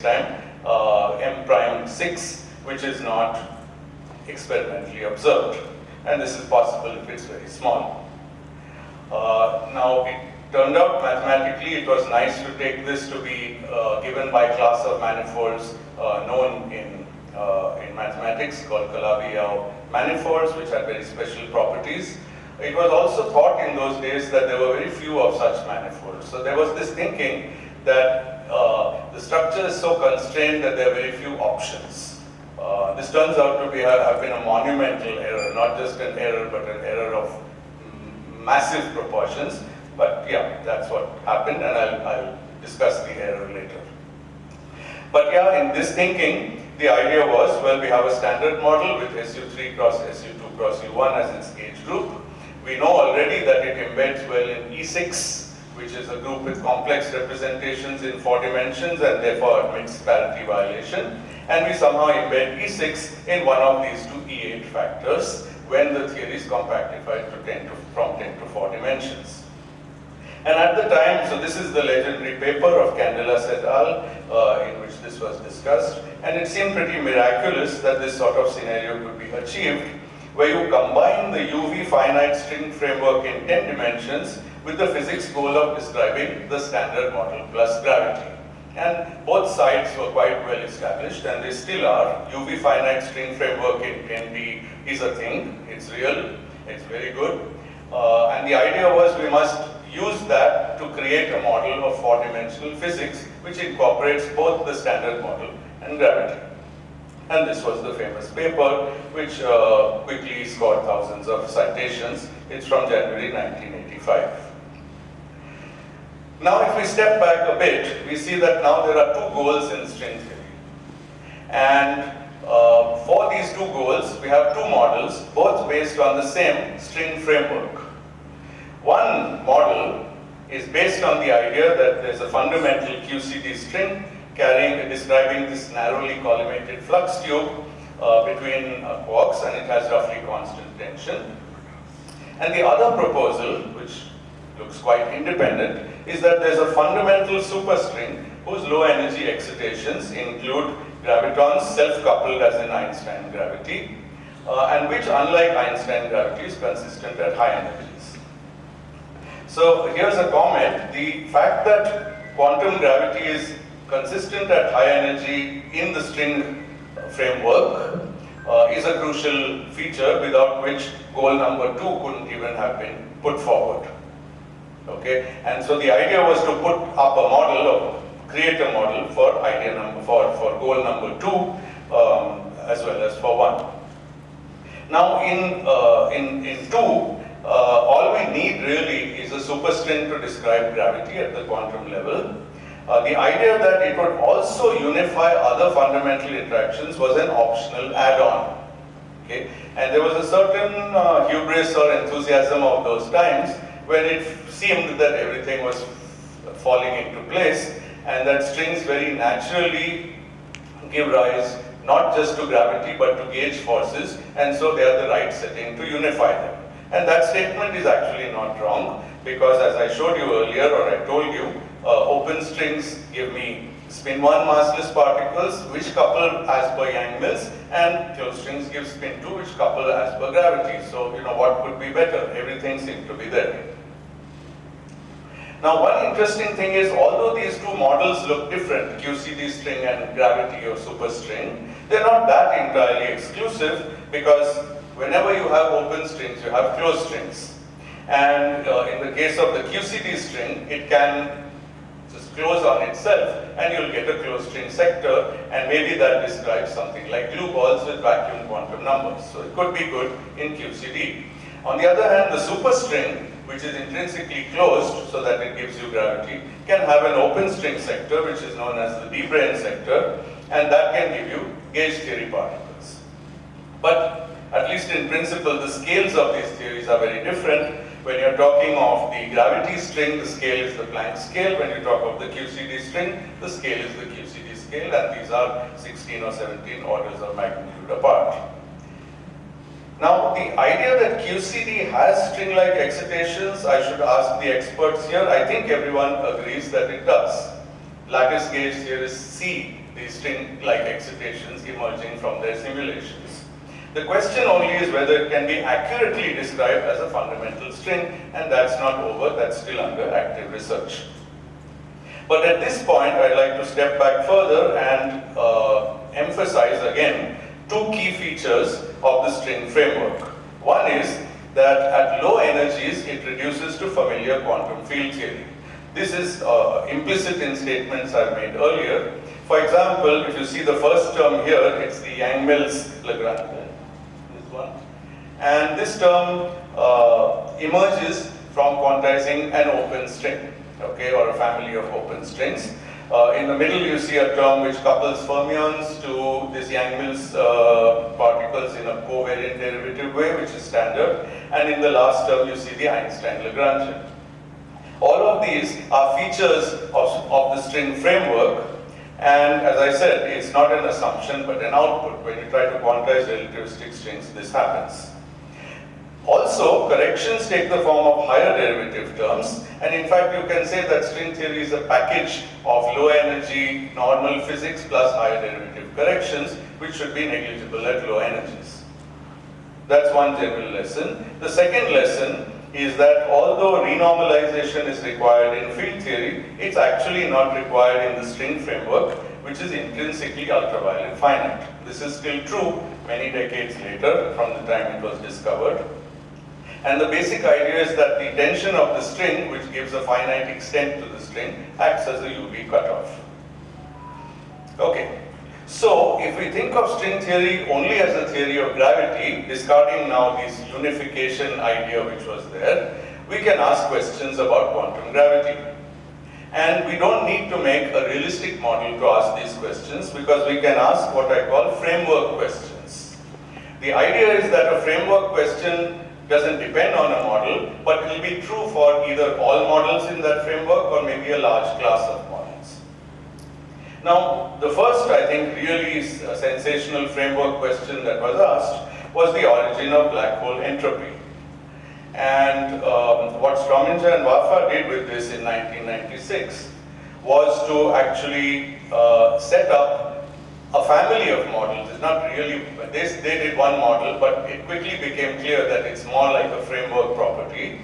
time M prime 6, which is not experimentally observed. And this is possible if it's very small. Now, it turned out mathematically it was nice to take this to be given by a class of manifolds known in mathematics called Calabi-Yau manifolds, which had very special properties. It was also thought in those days that there were very few of such manifolds. So there was this thinking that the structure is so constrained that there are very few options. This turns out to have been a monumental error, not just an error, but an error of massive proportions. But yeah, that's what happened, and I'll discuss the error later. But yeah, in this thinking, the idea was, well, we have a standard model with SU3 cross SU2 cross U1 as its gauge group. We know already that it embeds well in E6, which is a group with complex representations in 4 dimensions and therefore admits parity violation. And we somehow embed E6 in one of these two E8 factors when the theory is compactified from 10 to 4 dimensions. And at the time, so this is the legendary paper of Candelas et al. In which this was discussed, and it seemed pretty miraculous that this sort of scenario could be achieved, where you combine the UV finite string framework in 10 dimensions with the physics goal of describing the standard model plus gravity. And both sides were quite well established, and they still are. UV finite string framework in 10D is a thing, it's real, it's very good. And the idea was we must use that to create a model of 4-dimensional physics which incorporates both the standard model and gravity. And this was the famous paper which quickly scored thousands of citations. It's from January 1985. Now if we step back a bit, we see that now there are 2 goals in string theory. And for these 2 goals, we have 2 models, both based on the same string framework. One model is based on the idea that there's a fundamental QCD string describing this narrowly collimated flux tube between quarks, and it has roughly constant tension. And the other proposal, which looks quite independent, is that there's a fundamental superstring whose low energy excitations include gravitons self-coupled as in Einstein gravity, and which, unlike Einstein gravity, is consistent at high energies. So here's a comment: the fact that quantum gravity is consistent at high energy in the string framework is a crucial feature without which goal number 2 couldn't even have been put forward. Okay, and so the idea was to put up a model, or create a model for for goal number 2 as well as for 1. Now in 2. All we need really is a superstring to describe gravity at the quantum level. The idea that it would also unify other fundamental interactions was an optional add-on. Okay? And there was a certain hubris or enthusiasm of those times when it seemed that everything was falling into place, and that strings very naturally give rise not just to gravity but to gauge forces, and so they are the right setting to unify them. And that statement is actually not wrong, because as I showed you earlier, or I told you, open strings give me spin 1 massless particles which couple as per Yang-Mills, and closed strings give spin 2 which couple as per gravity. So, you know, what could be better? Everything seemed to be there. Now, one interesting thing is, although these 2 models look different, QCD string and gravity or superstring, they're not that entirely exclusive, because whenever you have open strings, you have closed strings. And in the case of the QCD string, it can just close on itself, and you'll get a closed string sector, and maybe that describes something like glue balls with vacuum quantum numbers. So it could be good in QCD. On the other hand, the superstring, which is intrinsically closed so that it gives you gravity, can have an open string sector, which is known as the de-Bruijn sector, and that can give you gauge theory particles. But at least in principle, the scales of these theories are very different. When you're talking of the gravity string, the scale is the Planck scale. When you talk of the QCD string, the scale is the QCD scale, and these are 16 or 17 orders of magnitude apart. Now, the idea that QCD has string-like excitations, I should ask the experts here. I think everyone agrees that it does. Lattice gauge theorist C the string-like excitations emerging from their simulations. The question only is whether it can be accurately described as a fundamental string, and that's not over, that's still under active research. But at this point, I'd like to step back further and emphasize again two key features of the string framework. One is that at low energies, it reduces to familiar quantum field theory. This is implicit in statements I've made earlier. For example, if you see the first term here, it's the Yang-Mills Lagrangian, this one. And this term emerges from quantizing an open string, okay, or a family of open strings. In the middle, you see a term which couples fermions to this Yang-Mills particles in a covariant derivative way, which is standard. And in the last term, you see the Einstein-Lagrangian. All of these are features of the string framework. And as I said, it's not an assumption, but an output. When you try to quantize relativistic strings, this happens. Also, corrections take the form of higher derivative terms, and in fact you can say that string theory is a package of low energy normal physics plus higher derivative corrections, which should be negligible at low energies. That's one general lesson. The second lesson is that although renormalization is required in field theory, it's actually not required in the string framework, which is intrinsically ultraviolet finite. This is still true many decades later from the time it was discovered. And the basic idea is that the tension of the string, which gives a finite extent to the string, acts as a UV cutoff. Okay, so if we think of string theory only as a theory of gravity, discarding now this unification idea which was there, we can ask questions about quantum gravity. And we don't need to make a realistic model to ask these questions, because we can ask what I call framework questions. The idea is that a framework question doesn't depend on a model, but it will be true for either all models in that framework or maybe a large class of models. Now, the first, I think, really sensational framework question that was asked was the origin of black hole entropy. And what Strominger and Waffa did with this in 1996 was to actually set up a family of models. It's not really, they did one model, but it quickly became clear that it's more like a framework property,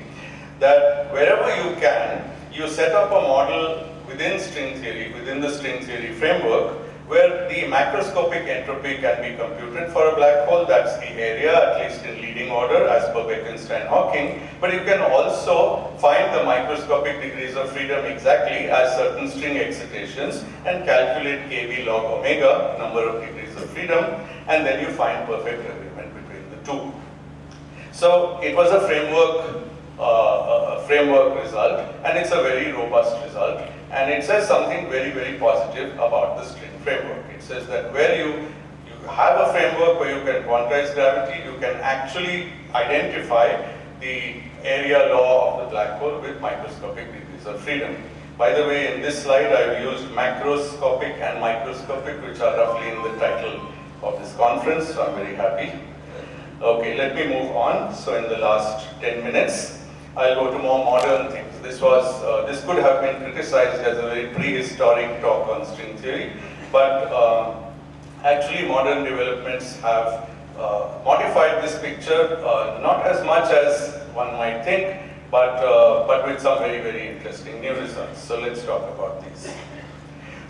that wherever you can, you set up a model within string theory, within the string theory framework, where the macroscopic entropy can be computed for a black hole. That's the area, at least in leading order, as per Bekenstein-Hawking. But you can also find the microscopic degrees of freedom exactly as certain string excitations and calculate kV log omega, number of degrees of freedom, and then you find perfect agreement between the two. So it was a framework result, and it's a very robust result. And it says something very, very positive about the string framework. It says that where you have a framework where you can quantize gravity, you can actually identify the area law of the black hole with microscopic degrees of freedom. By the way, in this slide, I've used macroscopic and microscopic, which are roughly in the title of this conference, so I'm very happy. Okay, let me move on. So in the last 10 minutes, I'll go to more modern things. This could have been criticized as a very prehistoric talk on string theory, but actually modern developments have modified this picture, not as much as one might think, but with some very, very interesting new results. So let's talk about these.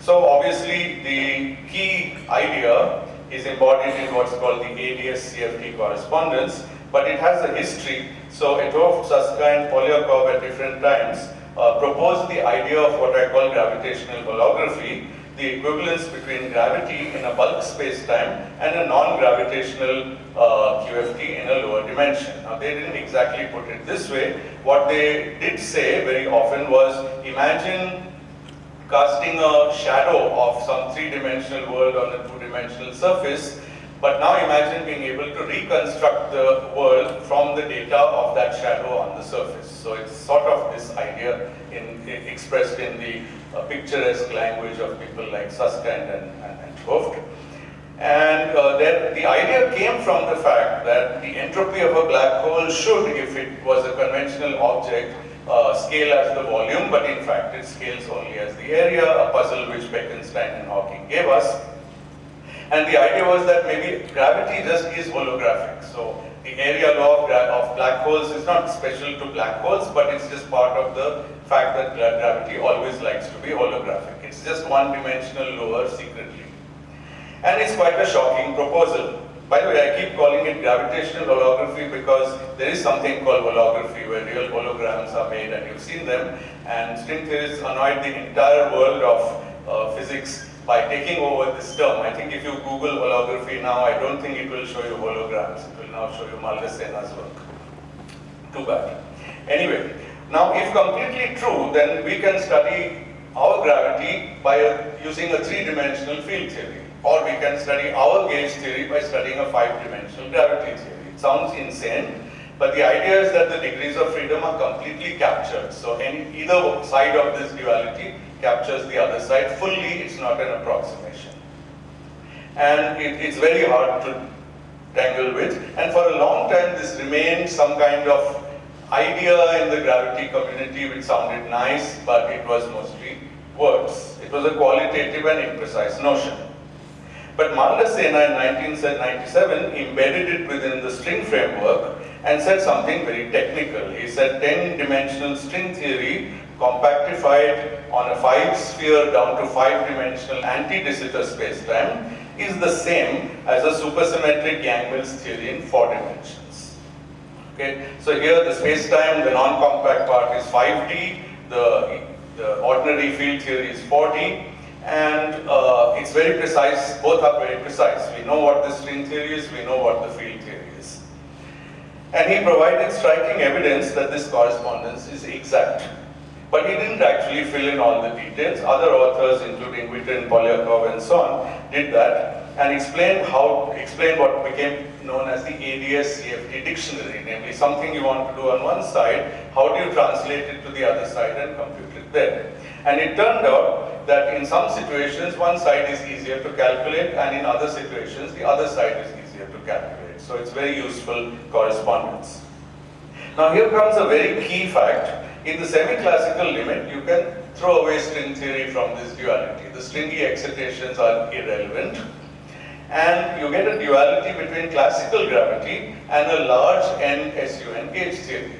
So obviously the key idea is embodied in what's called the ADS-CFT correspondence, but it has a history. So Etov, Saska, and Polyakov at different times proposed the idea of what I call gravitational holography, the equivalence between gravity in a bulk space-time and a non-gravitational QFT in a lower dimension. Now they didn't exactly put it this way. What they did say very often was, imagine casting a shadow of some three-dimensional world on a two-dimensional surface, but now imagine being able to reconstruct the world from the data of that shadow on the surface. So it's sort of this idea expressed in the picturesque language of people like Susskind and Hoft. And the idea came from the fact that the entropy of a black hole should, if it was a conventional object, scale as the volume, but in fact it scales only as the area, a puzzle which Bekenstein and Hawking gave us. And the idea was that maybe gravity just is holographic. So the area law of black holes is not special to black holes, but it's just part of the fact that gravity always likes to be holographic. It's just one-dimensional lower secretly. And it's quite a shocking proposal. By the way, I keep calling it gravitational holography because there is something called holography where real holograms are made and you've seen them. And string theorists annoyed the entire world of physics by taking over this term. I think if you Google holography now, I don't think it will show you holograms. It will now show you Maldasena's work. Too bad. Anyway, now if completely true, then we can study our gravity by using a three-dimensional field theory. Or we can study our gauge theory by studying a five-dimensional gravity theory. It sounds insane, but the idea is that the degrees of freedom are completely captured. So either side of this duality captures the other side fully. It's not an approximation. And it's very hard to tangle with. And for a long time, this remained some kind of idea in the gravity community which sounded nice, but it was mostly words. It was a qualitative and imprecise notion. But Maldacena in 1997 embedded it within the string framework and said something very technical. He said 10-dimensional string theory compactified on a 5-sphere down to 5-dimensional anti-de Sitter spacetime is the same as a supersymmetric Yang-Mills theory in 4 dimensions. Okay, so here the spacetime, the non-compact part is 5D, the ordinary field theory is 4D, and it's very precise. Both are very precise. We know what the string theory is, we know what the field theory is. And he provided striking evidence that this correspondence is exact. But he didn't actually fill in all the details. Other authors, including Witten, Polyakov, and so on, did that and explained what became known as the ADS-CFT dictionary, namely something you want to do on one side, how do you translate it to the other side and compute it there? And it turned out that in some situations, one side is easier to calculate, and in other situations, the other side is easier to calculate. So it's very useful correspondence. Now here comes a very key fact. In the semi-classical limit, you can throw away string theory from this duality. The stringy excitations are irrelevant. And you get a duality between classical gravity and a large N-SUN gauge theory.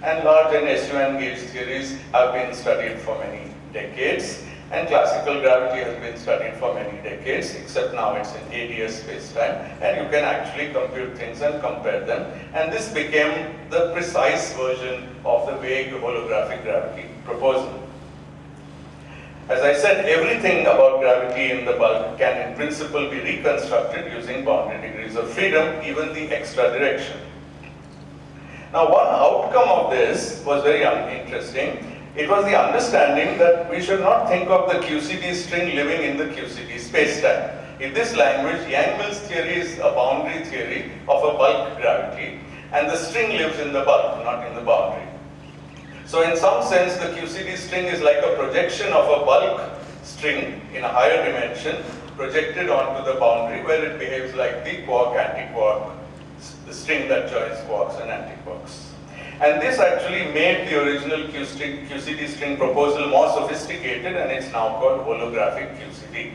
And large N-SUN gauge theories have been studied for many decades. And classical gravity has been studied for many decades, except now it's in ADS spacetime, and you can actually compute things and compare them. And this became the precise version of the vague holographic gravity proposal. As I said, everything about gravity in the bulk can in principle be reconstructed using boundary degrees of freedom, even the extra direction. Now, one outcome of this was very interesting. It was the understanding that we should not think of the QCD string living in the QCD spacetime. In this language, Yang-Mills theory is a boundary theory of a bulk gravity, and the string lives in the bulk, not in the boundary. So in some sense, the QCD string is like a projection of a bulk string in a higher dimension, projected onto the boundary where it behaves like the quark-antiquark, the string that joins quarks and antiquarks. And this actually made the original QCD string proposal more sophisticated, and it's now called holographic QCD.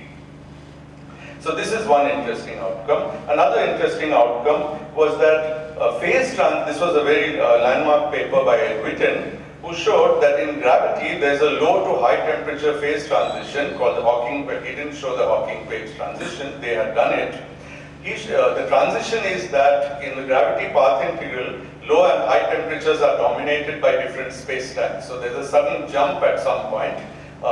So this is one interesting outcome. Another interesting outcome was that this was a very landmark paper by Witten, who showed that in gravity there's a low to high temperature phase transition called the Hawking, but he didn't show the Hawking phase transition, they had done it. The transition is that in the gravity path integral, low and high temperatures are dominated by different spacetimes. So there's a sudden jump at some point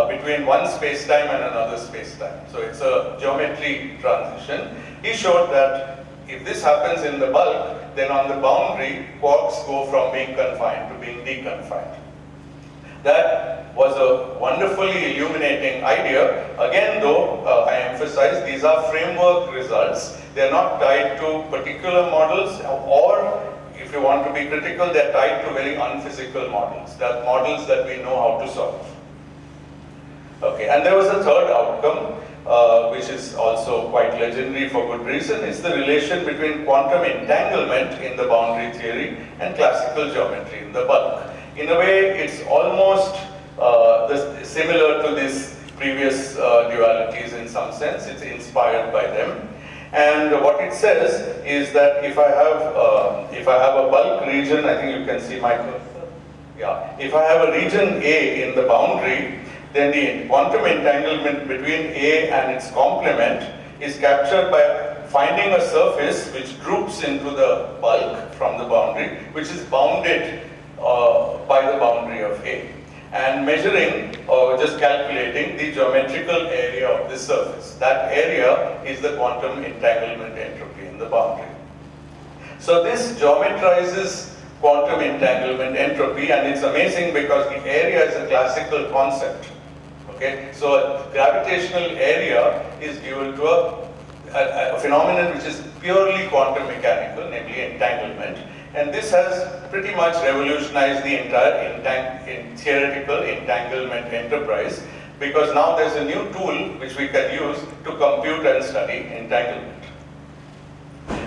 between one spacetime and another spacetime. So it's a geometry transition. He showed that if this happens in the bulk, then on the boundary, quarks go from being confined to being deconfined. That was a wonderfully illuminating idea. Again, though, I emphasize these are framework results. They're not tied to particular models, or if you want to be critical, they're tied to very unphysical models. They're models that we know how to solve. Okay, and there was a third outcome, which is also quite legendary for good reason. It's the relation between quantum entanglement in the boundary theory and classical geometry in the bulk. In a way, it's almost similar to these previous dualities in some sense. It's inspired by them. And what it says is that if I have a bulk region, I think you can see my cursor. Yeah. If I have a region A in the boundary, then the quantum entanglement between A and its complement is captured by finding a surface which droops into the bulk from the boundary, which is bounded by the boundary of A, and measuring or just calculating the geometrical area of the surface. That area is the quantum entanglement entropy in the boundary. So this geometrizes quantum entanglement entropy, and it's amazing because the area is a classical concept. Okay, so a gravitational area is due to a phenomenon which is purely quantum mechanical, namely entanglement, and this has pretty much revolutionized the entire theoretical entanglement enterprise, because now there's a new tool which we can use to compute and study entanglement.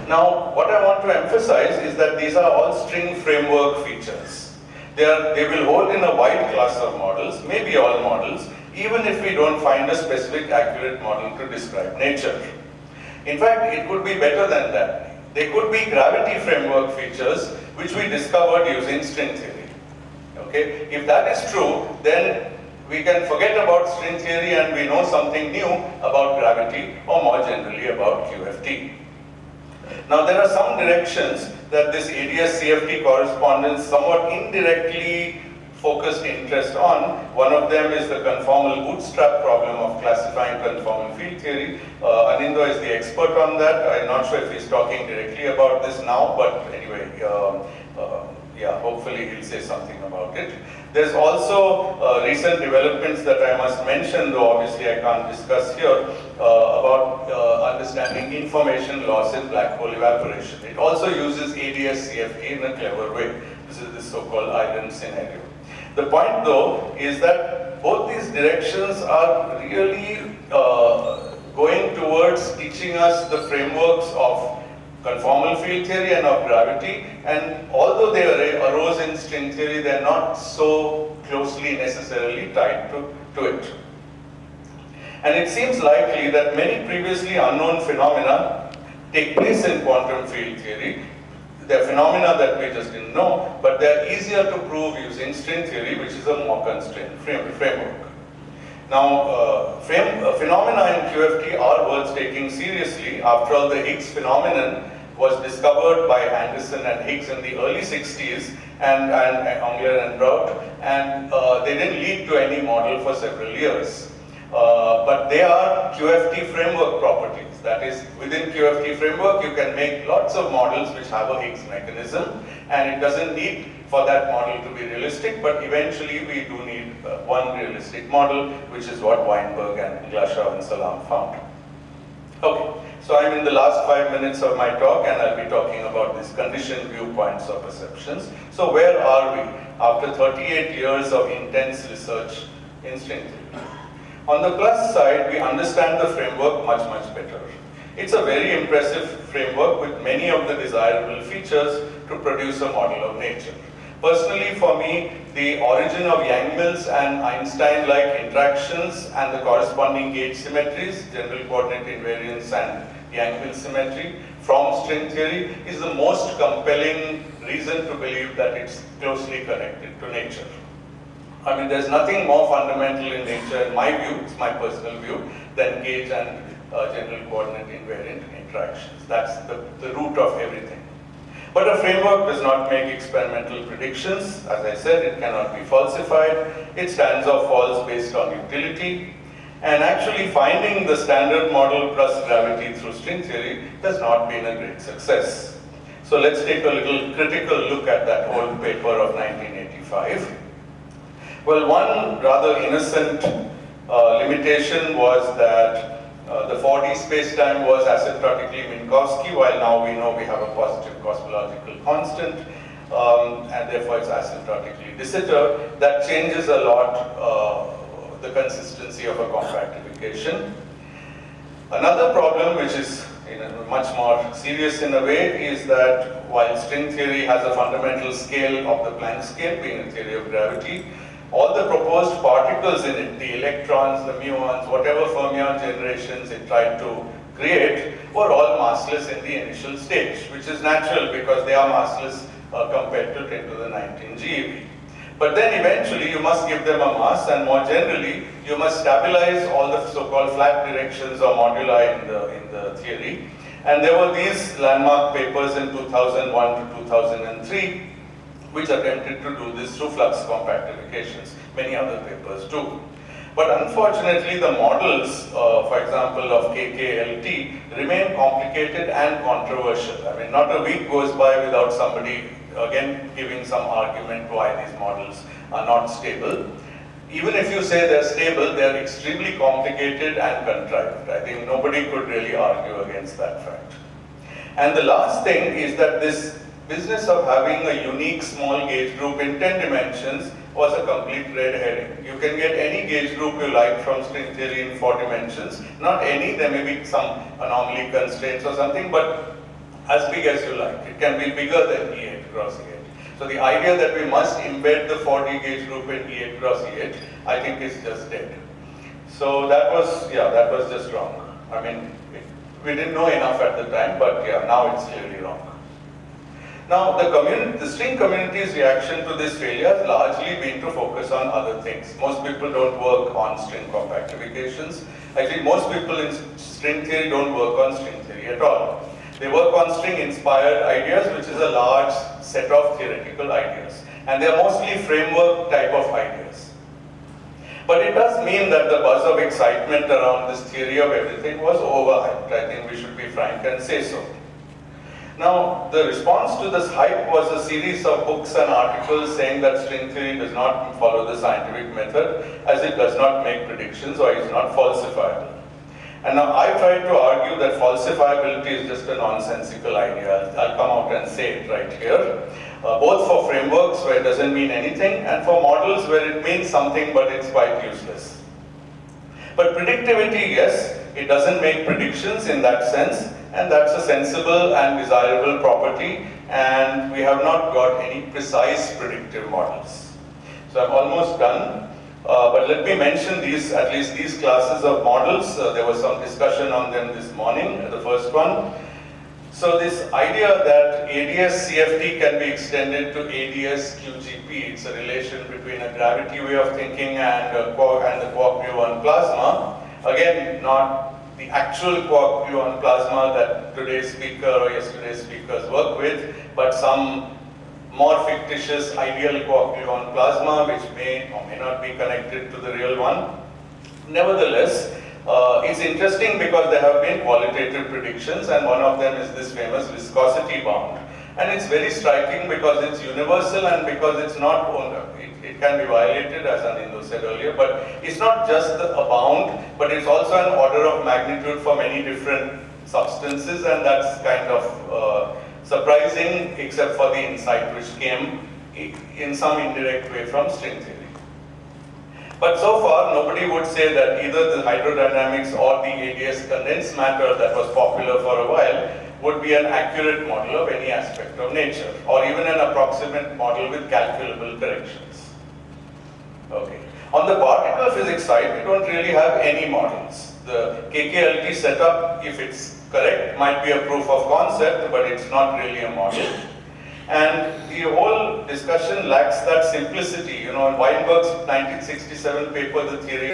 Now, what I want to emphasize is that these are all string framework features. They will hold in a wide class of models, maybe all models, even if we don't find a specific accurate model to describe nature. In fact, it could be better than that. They could be gravity framework features which we discovered using string theory. Okay? If that is true, then we can forget about string theory and we know something new about gravity, or more generally about QFT. Now, there are some directions that this ADS-CFT correspondence somewhat indirectly focused interest on. One of them is the conformal bootstrap problem of classifying conformal field theory. Anindo is the expert on that. I'm not sure if he's talking directly about this now, but anyway, yeah, hopefully he'll say something about it. There's also recent developments that I must mention, though obviously I can't discuss here, about understanding information loss in black hole evaporation. It also uses ADS-CFT in a clever way. This is the so-called island scenario. The point, though, is that both these directions are really going towards teaching us the frameworks of conformal field theory and of gravity, and although they arose in string theory, they're not so closely necessarily tied to it. And it seems likely that many previously unknown phenomena take place in quantum field theory. They're phenomena that we just didn't know, but they're easier to prove using string theory, which is a more constrained framework. Now, phenomena in QFT are worth taking seriously. After all, the Higgs phenomenon was discovered by Anderson and Higgs in the early 60s, and Angler and Brout, and they didn't lead to any model for several years. But they are QFT framework properties. That is, within QFT framework, you can make lots of models which have a Higgs mechanism, and it doesn't need for that model to be realistic, but eventually we do need one realistic model, which is what Weinberg and Glashow and Salam found. Okay, so I'm in the last 5 minutes of my talk, and I'll be talking about these conditioned viewpoints or perceptions. So where are we after 38 years of intense research in string theory? On the plus side, we understand the framework much, much better. It's a very impressive framework with many of the desirable features to produce a model of nature. Personally, for me, the origin of Yang-Mills and Einstein-like interactions and the corresponding gauge symmetries, general coordinate invariance and Yang-Mills symmetry from string theory is the most compelling reason to believe that it's closely connected to nature. I mean, there's nothing more fundamental in nature, in my view, it's my personal view, than gauge and general coordinate invariant interactions. That's the root of everything. But a framework does not make experimental predictions. As I said, it cannot be falsified. It stands or falls based on utility. And actually finding the standard model plus gravity through string theory has not been a great success. So let's take a little critical look at that old paper of 1985. Well, one rather innocent limitation was that the 4D spacetime was asymptotically Minkowski, while now we know we have a positive cosmological constant, and therefore it's asymptotically de Sitter. That changes a lot the consistency of a compactification. Another problem, which is much more serious in a way, is that while string theory has a fundamental scale of the Planck scale, being a theory of gravity, all the proposed particles in it, the electrons, the muons, whatever fermion generations it tried to create, were all massless in the initial stage, which is natural because they are massless compared to 10 to the 19 GeV. But then eventually you must give them a mass, and more generally, you must stabilize all the so-called flat directions or moduli in the theory. And there were these landmark papers in 2001 to 2003, which attempted to do this through flux compactifications. Many other papers too. But unfortunately, the models, for example, of KKLT remain complicated and controversial. I mean, not a week goes by without somebody, again, giving some argument why these models are not stable. Even if you say they're stable, they're extremely complicated and contrived. I think nobody could really argue against that fact. And the last thing is that this business of having a unique small gauge group in 10 dimensions was a complete red herring. You can get any gauge group you like from string theory in 4 dimensions. Not any, there may be some anomaly constraints or something, but as big as you like. It can be bigger than E8 cross E8. So the idea that we must embed the 4D gauge group in E8 cross E8, I think is just dead. So that was just wrong. I mean, we didn't know enough at the time, but yeah, now it's clearly wrong. Now, the string community's reaction to this failure has largely been to focus on other things. Most people don't work on string compactifications. Actually, most people in string theory don't work on string theory at all. They work on string-inspired ideas, which is a large set of theoretical ideas. And they're mostly framework type of ideas. But it does mean that the buzz of excitement around this theory of everything was overhyped. I think we should be frank and say so. Now, the response to this hype was a series of books and articles saying that string theory does not follow the scientific method, as it does not make predictions or is not falsifiable. And now I tried to argue that falsifiability is just a nonsensical idea. I'll come out and say it right here. Both for frameworks where it doesn't mean anything, and for models where it means something but it's quite useless. But predictivity, yes, it doesn't make predictions in that sense, and that's a sensible and desirable property, and we have not got any precise predictive models. So I'm almost done, but let me mention at least these classes of models. There was some discussion on them this morning, the first one. So this idea that ADS CFT can be extended to ADS QGP, it's a relation between a gravity way of thinking and the quark-gluon plasma. Again, not the actual quark-gluon plasma that today's speaker or yesterday's speakers work with, but some more fictitious ideal quark-gluon plasma which may or may not be connected to the real one. Nevertheless, it's interesting because there have been qualitative predictions, and one of them is this famous viscosity bound. And it's very striking because it's universal and because it's not it can be violated, as Anindo said earlier, but it's not just a bound, but it's also an order of magnitude for many different substances, and that's kind of surprising, except for the insight which came in some indirect way from string theory. But so far, nobody would say that either the hydrodynamics or the ADS condensed matter that was popular for a while would be an accurate model of any aspect of nature, or even an approximate model with calculable corrections. Okay. On the particle physics side, we don't really have any models. The KKLT setup, if it's correct, might be a proof of concept, but it's not really a model. And the whole discussion lacks that simplicity. You know, in Weinberg's 1967 paper, The Theory